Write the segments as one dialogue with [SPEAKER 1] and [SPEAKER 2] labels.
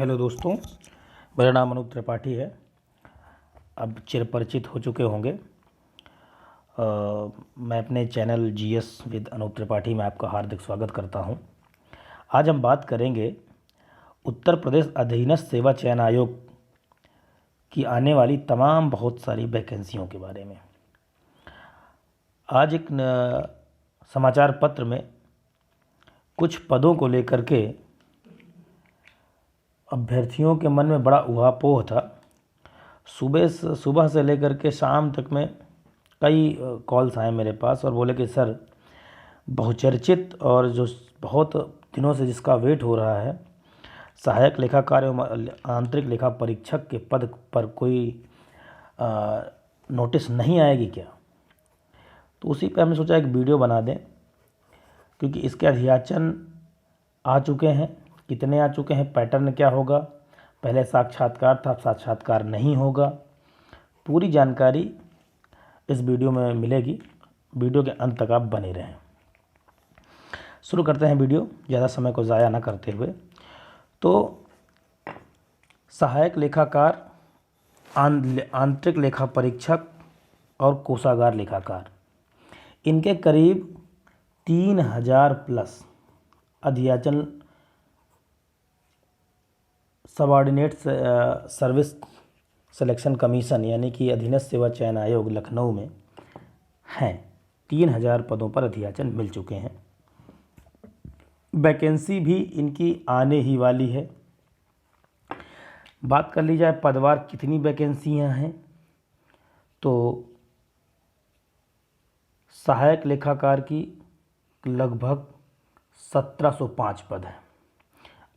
[SPEAKER 1] Hello दोस्तों, मेरा नाम अनूप त्रिपाठी है। अब चिरपरिचित हो चुके होंगे। मैं अपने channel GS with Anoop Tripathi में आपका हार्दिक स्वागत करता हूं। आज हम बात करेंगे उत्तर प्रदेश अधीनस्थ सेवा चयन आयोग की आने वाली तमाम बहुत सारी वैकेंसियों के बारे में। आज एक समाचार पत्र में कुछ पदों को लेकर के अभ्यर्थियों के मन में बड़ा ऊहापोह था। सुबह से लेकर के शाम तक में कई कॉल्स आए मेरे पास और बोले कि सर, बहुचर्चित और जो बहुत दिनों से जिसका वेट हो रहा है, सहायक लेखाकार एवं आंतरिक लेखा परीक्षक के पद पर कोई नोटिस नहीं आएगी क्या। तो उसी पे हमने सोचा एक वीडियो बना दें, क्योंकि इसके अध्याचन आ चुके हैं। कितने आ चुके हैं, पैटर्न क्या होगा, पहले साक्षात्कार था, अब साक्षात्कार नहीं होगा, पूरी जानकारी इस वीडियो में मिलेगी। वीडियो के अंत तक आप बने रहें। शुरू करते हैं वीडियो, ज़्यादा समय को ज़ाया ना करते हुए। तो सहायक लेखाकार, आंतरिक लेखा परीक्षक और कोषागार लेखाकार, इनके करीब 3000 प्लस अध्याचन सबऑर्डिनेट सर्विस सिलेक्शन कमीशन यानी कि अधीनस्थ सेवा चयन आयोग लखनऊ में हैं। 3000 पदों पर अध्याचन मिल चुके हैं। वैकेंसी भी इनकी आने ही वाली है। बात कर ली जाए पदवार कितनी वैकेंसियां हैं, तो सहायक लेखाकार की लगभग 1705 पद हैं।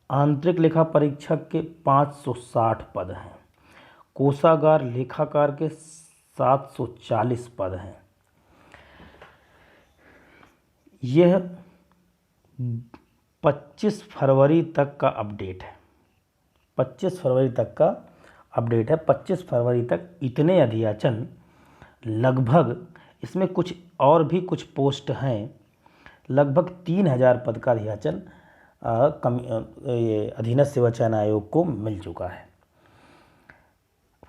[SPEAKER 1] आंतरिक लेखा परीक्षक के 560 पद हैं। कोषागार लेखाकार के 740 पद हैं। यह 25 फरवरी तक का अपडेट है। 25 फरवरी तक का अपडेट है। 25 फरवरी तक इतने अध्याचन, लगभग इसमें कुछ और भी कुछ पोस्ट हैं, लगभग 3000 पद का अध्याचन ये अधीनस्थ सेवा चयन आयोग को मिल चुका है।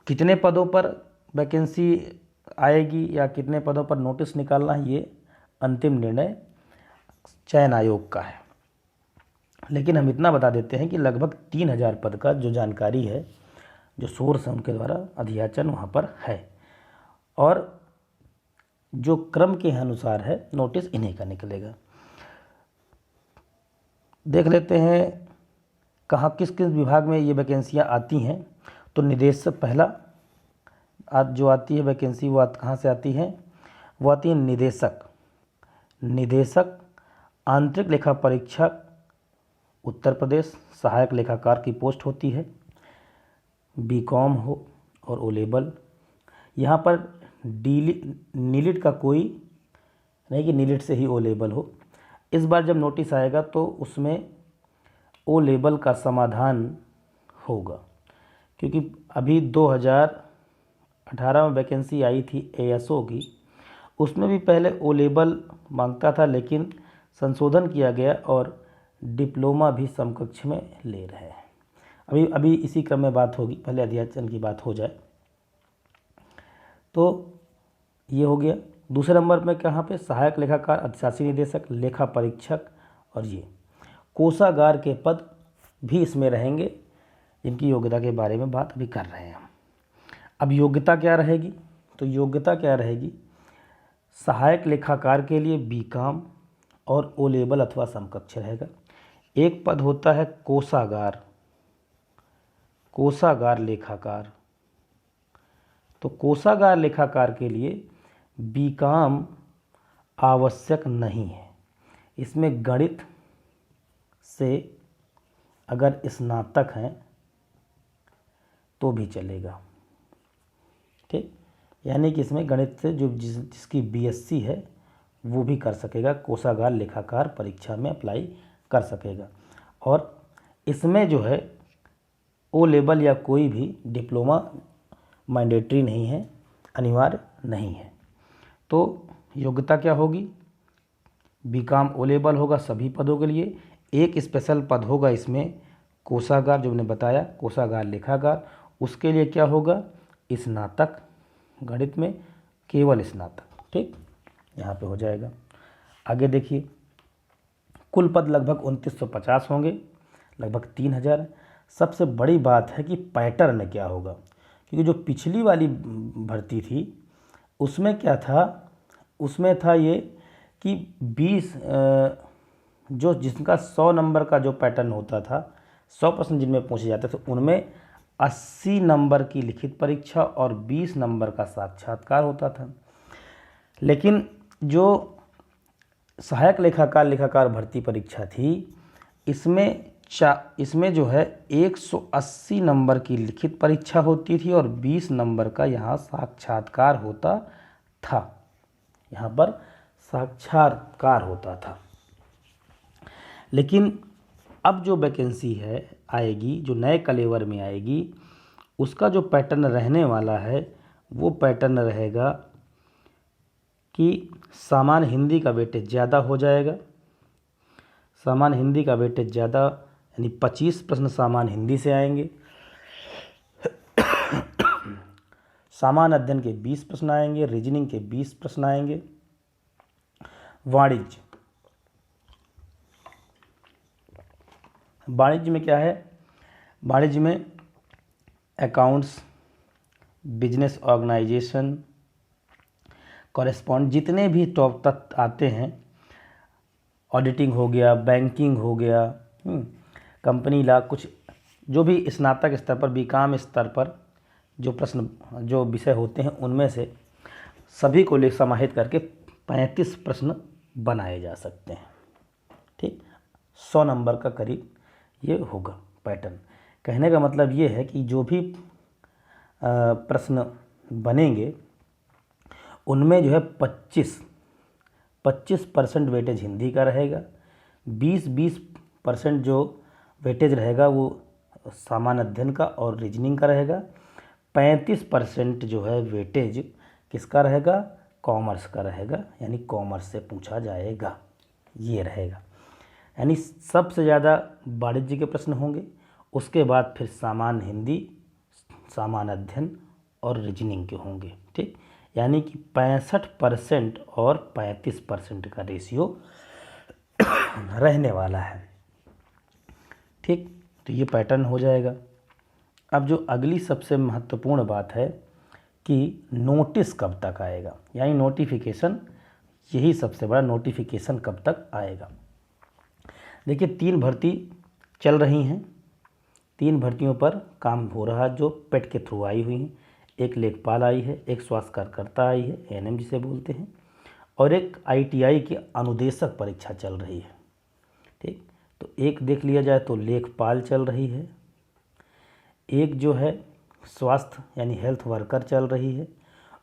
[SPEAKER 1] कितने पदों पर वैकेंसी आएगी या कितने पदों पर नोटिस निकालना है, ये अंतिम निर्णय चयन आयोग का है। लेकिन हम इतना बता देते हैं कि लगभग 3000 पद का जो जानकारी है, जो सोर्स है उनके द्वारा अध्याचन वहाँ पर है, और जो क्रम के अनुसार है नोटिस इन्हीं का निकलेगा। देख लेते हैं कहाँ किस किस विभाग में ये वैकेंसियाँ आती हैं। तो निदेशक, पहला आज जो आती है वैकेंसी, वो कहाँ से आती है, वो आती है निदेशक आंतरिक लेखा परीक्षक उत्तर प्रदेश। सहायक लेखाकार की पोस्ट होती है। बीकॉम हो और ओ लेवल। यहाँ पर नीलिट का कोई नहीं कि नीलिट से ही ओ लेवल हो। इस बार जब नोटिस आएगा तो उसमें ओ लेवल का समाधान होगा, क्योंकि अभी 2018 में वैकेंसी आई थी एएसओ की, उसमें भी पहले ओ लेवल मांगता था, लेकिन संशोधन किया गया और डिप्लोमा भी समकक्ष में ले रहे हैं। अभी इसी क्रम में बात होगी, पहले अध्याचन की बात हो जाए। तो ये हो गया। दूसरे नंबर में कहाँ पे, सहायक लेखाकार, अधिशासी निदेशक, लेखा परीक्षक, और ये कोषागार के पद भी इसमें रहेंगे, जिनकी योग्यता के बारे में बात अभी कर रहे हैं हम। अब योग्यता क्या रहेगी, तो योग्यता क्या रहेगी, सहायक लेखाकार के लिए बीकॉम और ओ लेवल अथवा समकक्ष रहेगा। एक पद होता है कोषागार लेखाकार। तो कोषागार लेखाकार के लिए बीकॉम आवश्यक नहीं है। इसमें गणित से अगर स्नातक हैं तो भी चलेगा, ठीक। यानी कि इसमें गणित से जिसकी बीएससी है वो भी कर सकेगा, कोषागार लेखाकार परीक्षा में अप्लाई कर सकेगा। और इसमें जो है ओ लेवल या कोई भी डिप्लोमा मैंडेटरी नहीं है, अनिवार्य नहीं है। तो योग्यता क्या होगी, बीकॉम ओ लेवल होगा सभी पदों के लिए। एक स्पेशल पद होगा इसमें कोषागार जो मैंने बताया, कोषागार लेखाकार, उसके लिए क्या होगा, स्नातक, गणित में केवल स्नातक। ठीक, यहाँ पे हो जाएगा। आगे देखिए, कुल पद लगभग 2950 होंगे, लगभग 3000। सबसे बड़ी बात है कि पैटर्न क्या होगा, क्योंकि जो पिछली वाली भर्ती थी उसमें क्या था, उसमें था ये कि 20 जो जिसका 100 नंबर का जो पैटर्न होता था, 100 प्रश्न जिनमें पूछे जाते थे, उनमें 80 नंबर की लिखित परीक्षा और 20 नंबर का साक्षात्कार होता था। लेकिन जो सहायक लेखाकार भर्ती परीक्षा थी, इसमें जो है 180 नंबर की लिखित परीक्षा होती थी और 20 नंबर का यहाँ साक्षात्कार होता था। यहाँ पर साक्षात्कार होता था। लेकिन अब जो वैकेंसी है आएगी, जो नए कलेवर में आएगी, उसका जो पैटर्न रहने वाला है वो पैटर्न रहेगा कि सामान्य हिंदी का वेटेज ज़्यादा हो जाएगा। सामान्य हिंदी का वेटेज ज़्यादा, यानी 25 प्रश्न सामान्य हिंदी से आएंगे। सामान्य अध्ययन के 20 प्रश्न आएंगे, रीजनिंग के 20 प्रश्न आएंगे। वाणिज्य में क्या है, वाणिज्य में अकाउंट्स, बिजनेस ऑर्गेनाइजेशन, कॉरेस्पॉन्ड, जितने भी टॉप तक आते हैं, ऑडिटिंग हो गया, बैंकिंग हो गया, कंपनी लॉ, कुछ जो भी स्नातक स्तर पर, बीकॉम स्तर पर जो प्रश्न, जो विषय होते हैं, उनमें से सभी को ले समाहित करके 35 प्रश्न बनाए जा सकते हैं। ठीक, 100 नंबर का करीब ये होगा पैटर्न। कहने का मतलब ये है कि जो भी प्रश्न बनेंगे उनमें जो है 25% वेटेज हिंदी का रहेगा, 20% जो वेटेज रहेगा वो सामान्य अध्ययन का और रीजनिंग का रहेगा, 35% जो है वेटेज किसका रहेगा, कॉमर्स का रहेगा, यानी कॉमर्स से पूछा जाएगा, ये रहेगा। यानी सबसे ज़्यादा वाणिज्य के प्रश्न होंगे, उसके बाद फिर सामान्य हिंदी, सामान्य अध्ययन और रीजनिंग के होंगे। ठीक, यानी कि 65% और 35% का रेशियो रहने वाला है। ठीक, तो ये पैटर्न हो जाएगा। अब जो अगली सबसे महत्वपूर्ण बात है कि नोटिस कब तक आएगा, यानी नोटिफिकेशन, यही सबसे बड़ा, नोटिफिकेशन कब तक आएगा। देखिए 3 भर्ती चल रही हैं, 3 भर्तियों पर काम हो रहा है जो पेट के थ्रू आई हुई हैं। एक लेखपाल आई है, एक स्वास्थ्य कार्यकर्ता आई है, एएनएम जिसे बोलते हैं, और एक आईटीआई की अनुदेशक परीक्षा चल रही है। ठीक, तो एक देख लिया जाए तो लेखपाल चल रही है, एक जो है स्वास्थ्य यानी हेल्थ वर्कर चल रही है,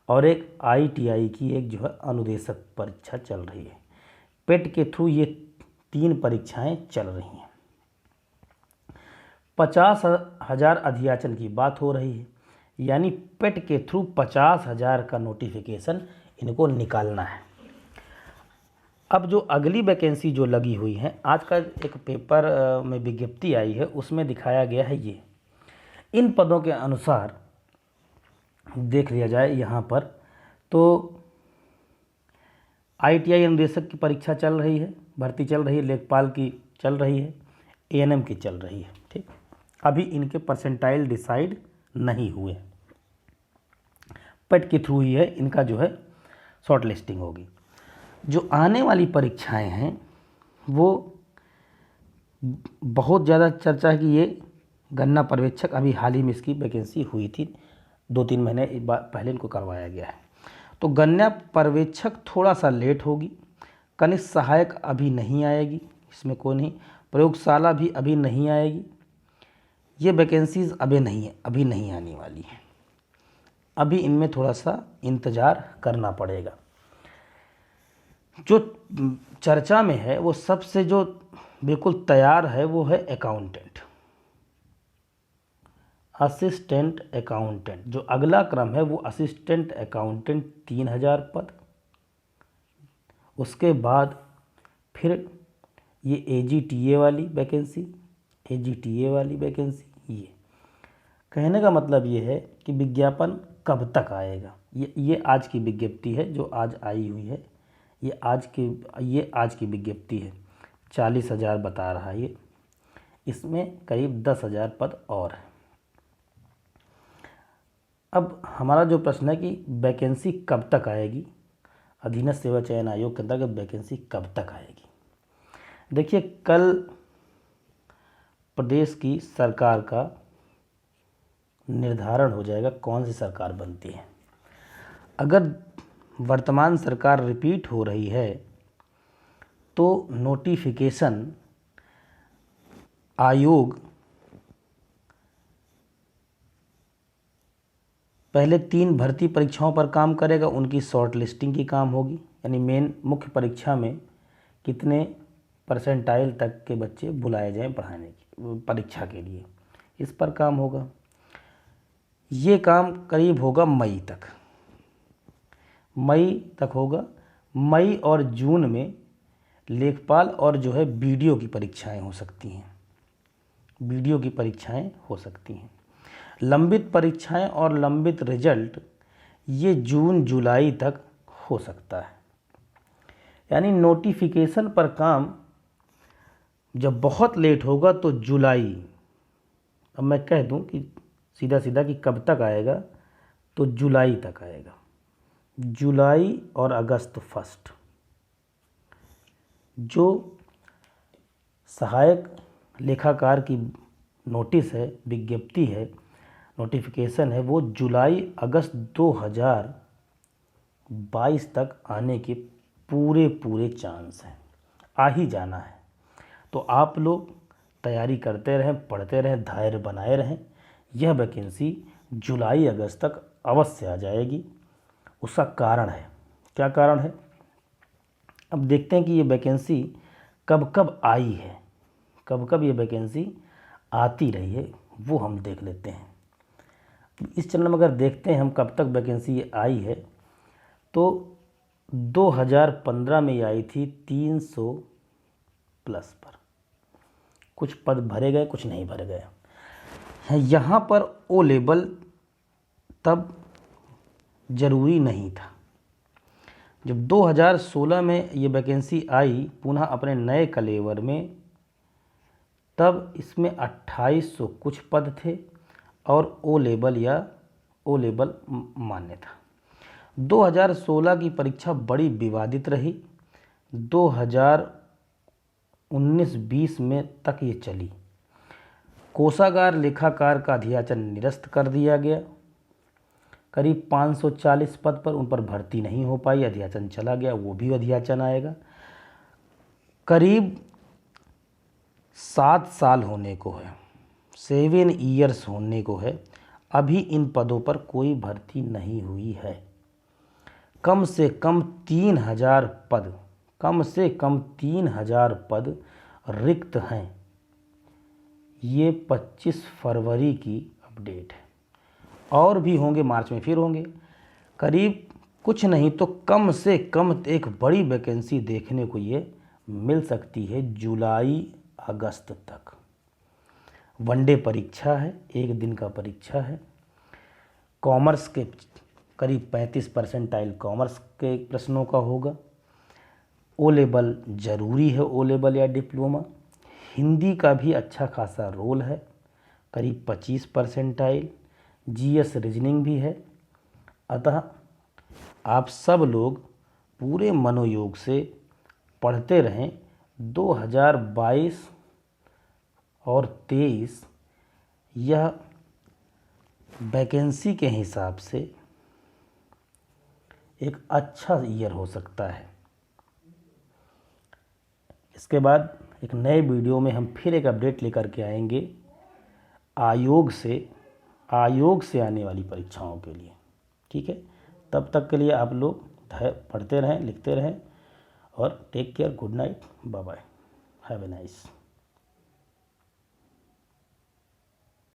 [SPEAKER 1] और एक आईटीआई की एक जो है अनुदेशक परीक्षा चल रही है। पेट के थ्रू ये 3 परीक्षाएं चल रही हैं। 50,000 अधियाचन की बात हो रही है, यानी पेट के थ्रू 50,000 का नोटिफिकेशन इनको निकालना है। अब जो अगली वैकेंसी जो लगी हुई है, आज का एक पेपर में विज्ञप्ति आई है, उसमें दिखाया गया है ये, इन पदों के अनुसार देख लिया जाए यहाँ पर, तो आईटीआई अनुदेशक की परीक्षा चल रही है, भर्ती चल रही है, लेखपाल की चल रही है, एएनएम की चल रही है। ठीक, अभी इनके परसेंटाइल डिसाइड नहीं हुए, पेट के थ्रू ही है, इनका जो है शॉर्ट लिस्टिंग होगी। जो आने वाली परीक्षाएं हैं वो बहुत ज़्यादा चर्चा है कि ये गन्ना पर्यवेक्षक, अभी हाल ही में इसकी वैकेंसी हुई थी, 2-3 महीने पहले इनको करवाया गया है। तो गन्ना पर्यवेक्षक थोड़ा सा लेट होगी, कनिष्ठ सहायक अभी नहीं आएगी, इसमें कोई नहीं, प्रयोगशाला भी अभी नहीं आएगी, ये वैकेंसीज अभी नहीं आने वाली हैं, अभी इनमें थोड़ा सा इंतज़ार करना पड़ेगा। जो चर्चा में है वो सबसे जो बिल्कुल तैयार है वो है अकाउंटेंट, असिस्टेंट अकाउंटेंट। जो अगला क्रम है वो असिस्टेंट अकाउंटेंट 3000 पद, उसके बाद फिर ये एजीटीए वाली वैकेंसी AGTA वाली वैकेंसी ये। कहने का मतलब ये है कि विज्ञापन कब तक आएगा। ये आज की विज्ञप्ति है जो आज आई हुई है, ये आज की विज्ञप्ति है। 40,000 बता रहा है ये, इसमें करीब 10,000 पद और हैं। अब हमारा जो प्रश्न है कि वैकेंसी कब तक आएगी, अधीनस्थ सेवा चयन आयोग के अंतर्गत वैकेंसी कब तक आएगी। देखिए, कल प्रदेश की सरकार का निर्धारण हो जाएगा कौन सी सरकार बनती है। अगर वर्तमान सरकार रिपीट हो रही है तो नोटिफिकेशन आयोग पहले 3 भर्ती परीक्षाओं पर काम करेगा, उनकी शॉर्ट लिस्टिंग की काम होगी, यानी मेन मुख्य परीक्षा में कितने परसेंटाइल तक के बच्चे बुलाए जाएं पढ़ाने की परीक्षा के लिए, इस पर काम होगा। ये काम करीब होगा मई तक होगा। मई और जून में लेखपाल और जो है बीडीओ की परीक्षाएं हो सकती हैं। लंबित परीक्षाएं और लंबित रिजल्ट ये जून जुलाई तक हो सकता है। यानी नोटिफिकेशन पर काम जब बहुत लेट होगा तो जुलाई, अब मैं कह दूं कि सीधा कि कब तक आएगा, तो जुलाई तक आएगा। जुलाई और अगस्त फर्स्ट। जो सहायक लेखाकार की नोटिस है, विज्ञप्ति है, नोटिफिकेशन है, वो जुलाई अगस्त 2022 तक आने के पूरे चांस हैं, आ ही जाना है। तो आप लोग तैयारी करते रहें, पढ़ते रहें, धैर्य बनाए रहें। यह वैकेंसी जुलाई अगस्त तक अवश्य आ जाएगी। उसका कारण है, क्या कारण है, अब देखते हैं कि ये वैकेंसी कब आई है, कब ये वैकेंसी आती रही है, वो हम देख लेते हैं। इस चरण में अगर देखते हैं हम कब तक वैकेंसी ये आई है, तो 2015 में ये आई थी 300 प्लस पर। कुछ पद भरे गए, कुछ नहीं भरे गए। यहाँ पर ओ लेवल तब जरूरी नहीं था। जब 2016 में ये वैकेंसी आई पुनः अपने नए कलेवर में, तब इसमें 2800 कुछ पद थे और ओ लेवल मान्य था। 2016 की परीक्षा बड़ी विवादित रही। 2019-20 में तक ये चली। कोषागार लेखाकार का अध्याचन निरस्त कर दिया गया। करीब 540 पद पर उन पर भर्ती नहीं हो पाई, अध्याचन चला गया, वो भी अध्याचन आएगा। करीब 7 साल होने को है, 7 ईयर्स होने को है, अभी इन पदों पर कोई भर्ती नहीं हुई है। कम से कम 3,000 पद रिक्त हैं। ये 25 फरवरी की अपडेट है। और भी होंगे, मार्च में फिर होंगे। करीब कुछ नहीं तो कम से कम एक बड़ी वैकेंसी देखने को ये मिल सकती है जुलाई अगस्त तक। वनडे परीक्षा है, 1 दिन का परीक्षा है। कॉमर्स के करीब 35 परसेंटाइल कॉमर्स के प्रश्नों का होगा। ओ लेवल जरूरी है, ओ लेवल या डिप्लोमा। हिंदी का भी अच्छा खासा रोल है, करीब 25 परसेंटाइल। जीएस रीजनिंग भी है। अतः आप सब लोग पूरे मनोयोग से पढ़ते रहें। 2022 और 23 यह वैकेंसी के हिसाब से एक अच्छा ईयर हो सकता है। इसके बाद एक नए वीडियो में हम फिर एक अपडेट लेकर के आएंगे आयोग से आने वाली परीक्षाओं के लिए। ठीक है, तब तक के लिए आप लोग पढ़ते रहें, लिखते रहें और take care. Good night, bye bye, have a nice.